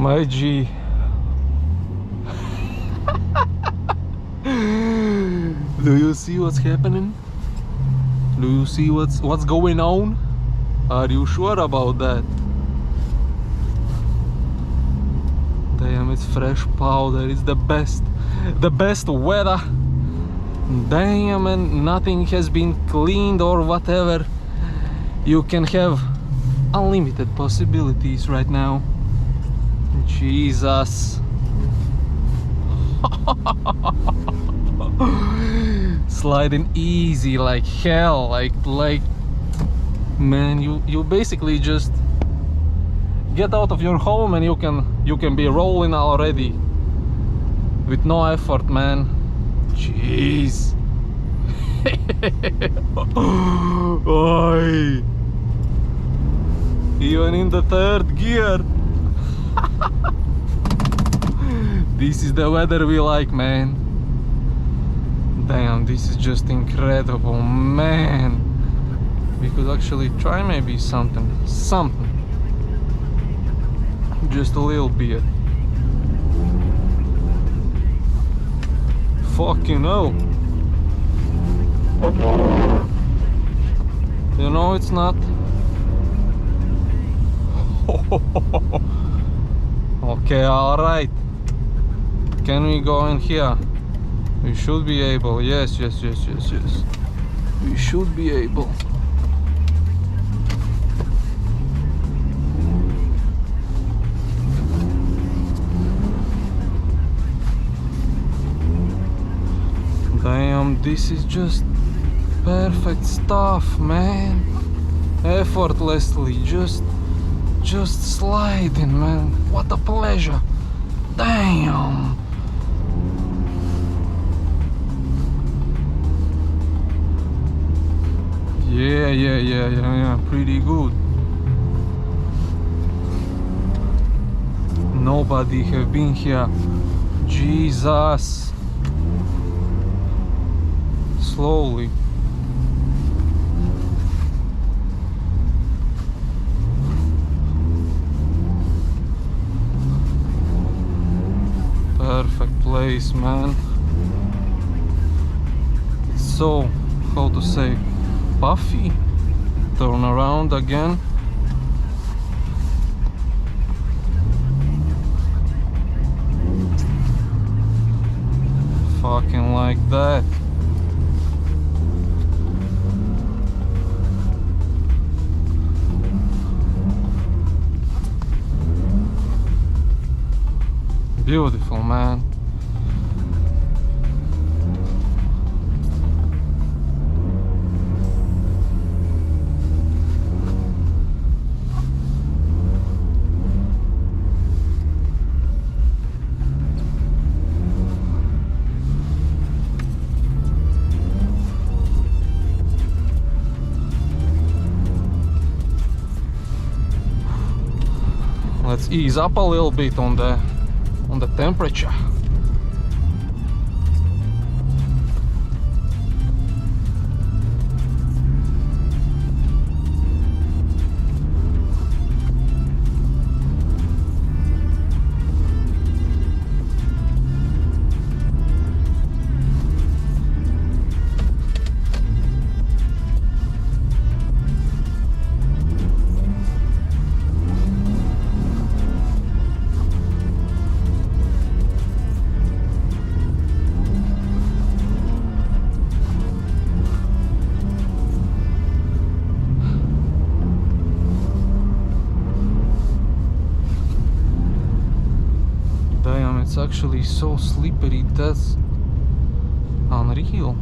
My G. Do you see what's happening? Do you see what's going on? Are you sure about that? Damn, it's fresh powder. It's the best weather. Damn, and nothing has been cleaned or whatever. You can have unlimited possibilities right now. Jesus. Sliding easy like hell, like man, you basically just get out of your home and you can be rolling already with no effort, man. Jeez. Oi. Even in the third gear. This is the weather we like, man. Damn, this is just incredible, man. We could actually try maybe something. Just a little bit. Fucking hell. You know it's not. Okay, alright. Can we go in here? We should be able. Yes. We should be able. Damn, this is just perfect stuff, man. Effortlessly, just sliding, man. What a pleasure. Damn. Yeah, pretty good. Nobody have been here. Jesus. Slowly. Perfect place, man. It's so, how to say, puffy. Turn around again. Fucking like that. Beautiful, man. Let's ease up a little bit on the temperature. It's actually so slippery, that's unreal.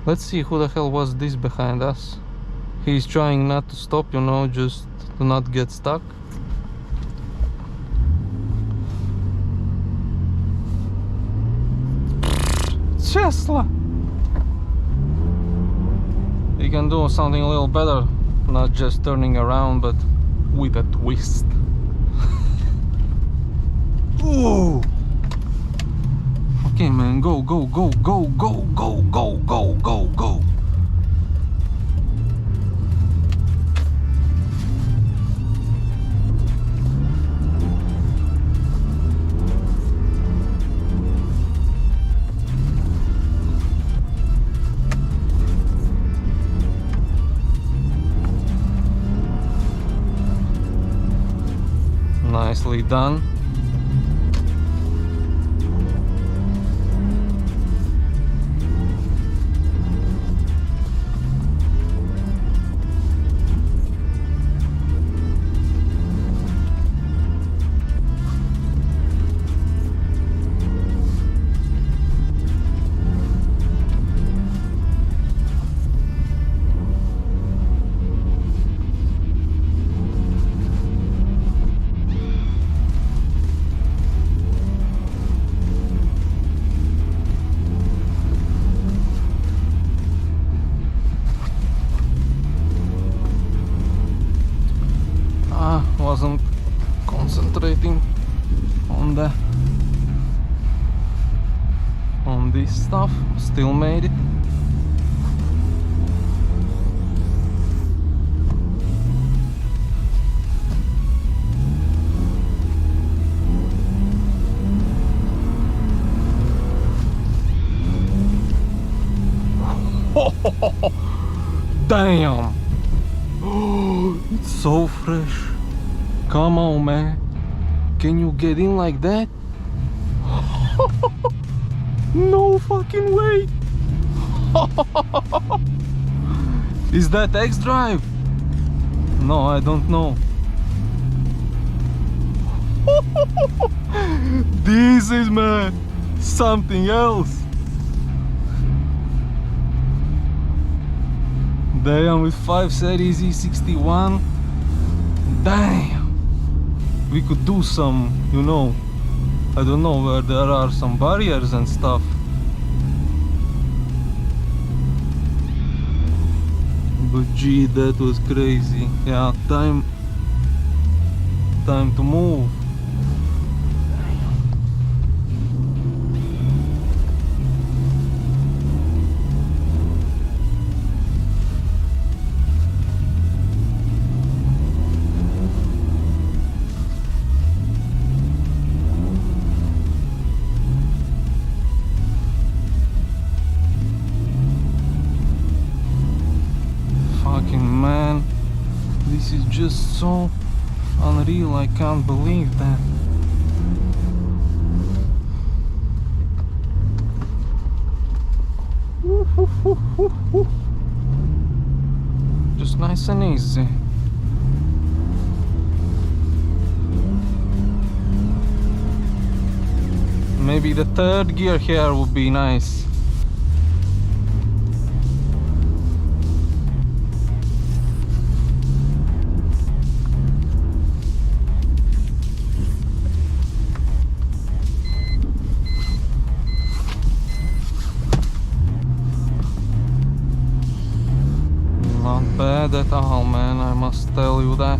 Let's see who the hell was this behind us. He's trying not to stop, you know, just to not get stuck. Tesla! You can do something a little better, not just turning around, but with a twist. Ooh! Okay, man, go. Nicely done. Wasn't concentrating on this stuff. Still made it. Damn! It's so fresh. Come on, man. Can you get in like that? No fucking way. Is that X drive? No, I don't know. This is, man, something else. Damn, with 5 Series E61. Damn. We could do some, you know, I don't know, where there are some barriers and stuff. But gee, that was crazy. Yeah, time to move. Man, this is just so unreal. I can't believe that. Just nice and easy. Maybe the third gear here would be nice. Not bad at all, man, I must tell you that.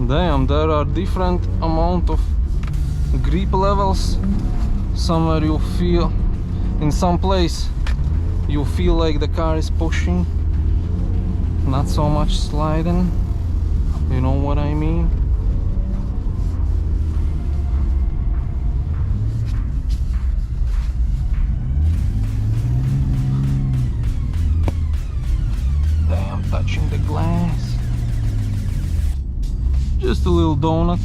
Damn, there are different amount of grip levels. Somewhere you feel, in some place you feel like the car is pushing, not so much sliding, you know what I mean. Damn, touching the glass. Just a little donut,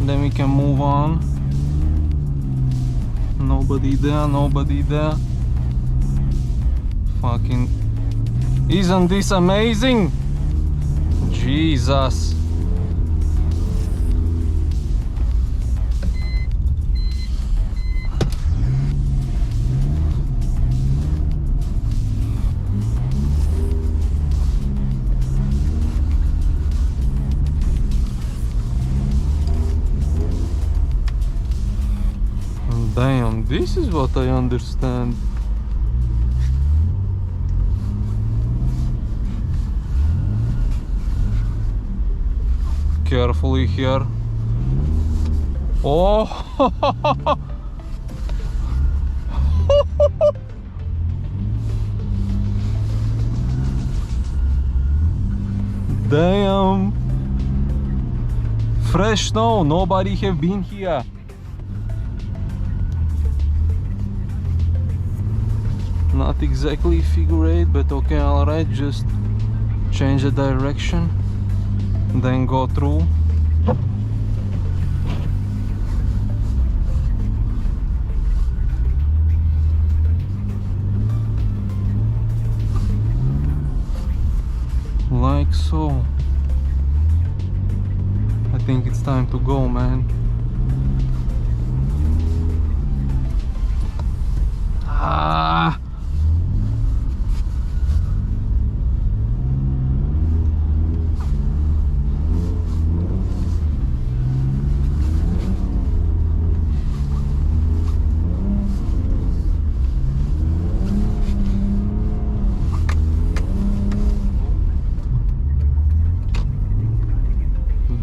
then we can move on. Nobody there, nobody there. Fucking, isn't this amazing? Jesus. Damn, this is what I understand. Carefully here. Oh! Damn! Fresh snow, nobody have been here. Not exactly figure eight, but okay, alright, just change the direction, then go through. Like so. I think it's time to go, man. Ah!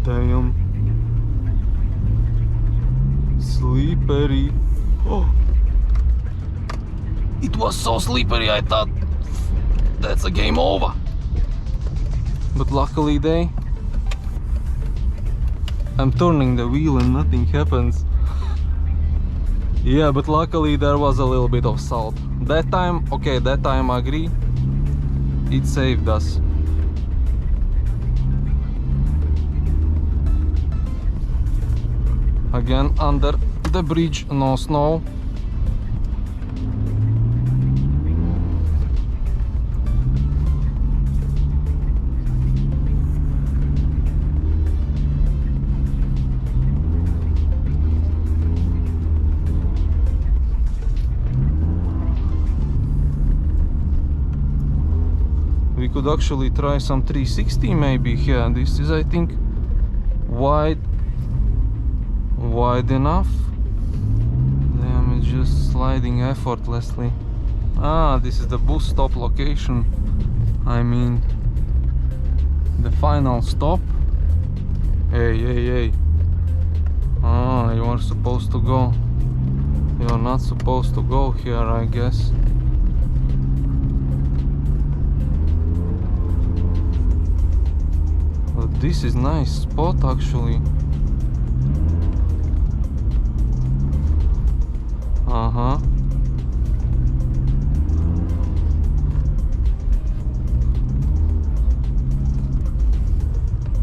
Damn. Slippery. Oh! It was so slippery, I thought that's a game over. But luckily I'm turning the wheel and nothing happens. Yeah, but luckily there was a little bit of salt. That time, okay, that time I agree. It saved us. Again, under the bridge, no snow. We could actually try some 360 maybe here. This is, I think, wide enough. Damn, it's just sliding effortlessly. Ah, this is the bus stop location. I mean, the final stop. Hey. Ah, you are supposed to go. You're not supposed to go here, I guess. But this is nice spot actually. Uh-huh.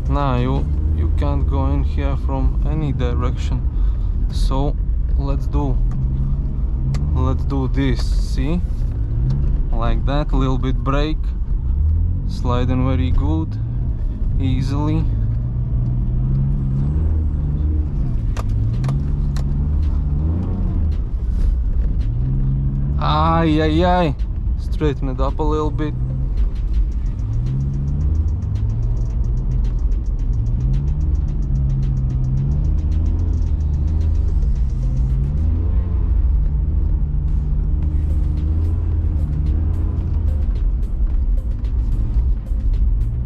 Nah, you can't go in here from any direction. So let's do this. See? Like that, a little bit brake, sliding very good, easily. Ay. Straighten it up a little bit.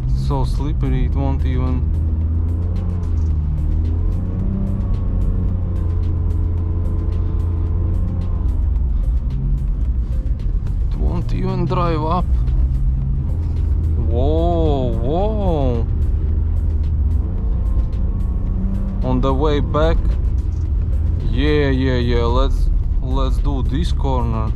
It's so slippery, it won't even. Even drive up. Whoa. On the way back. Yeah. Let's do this corner.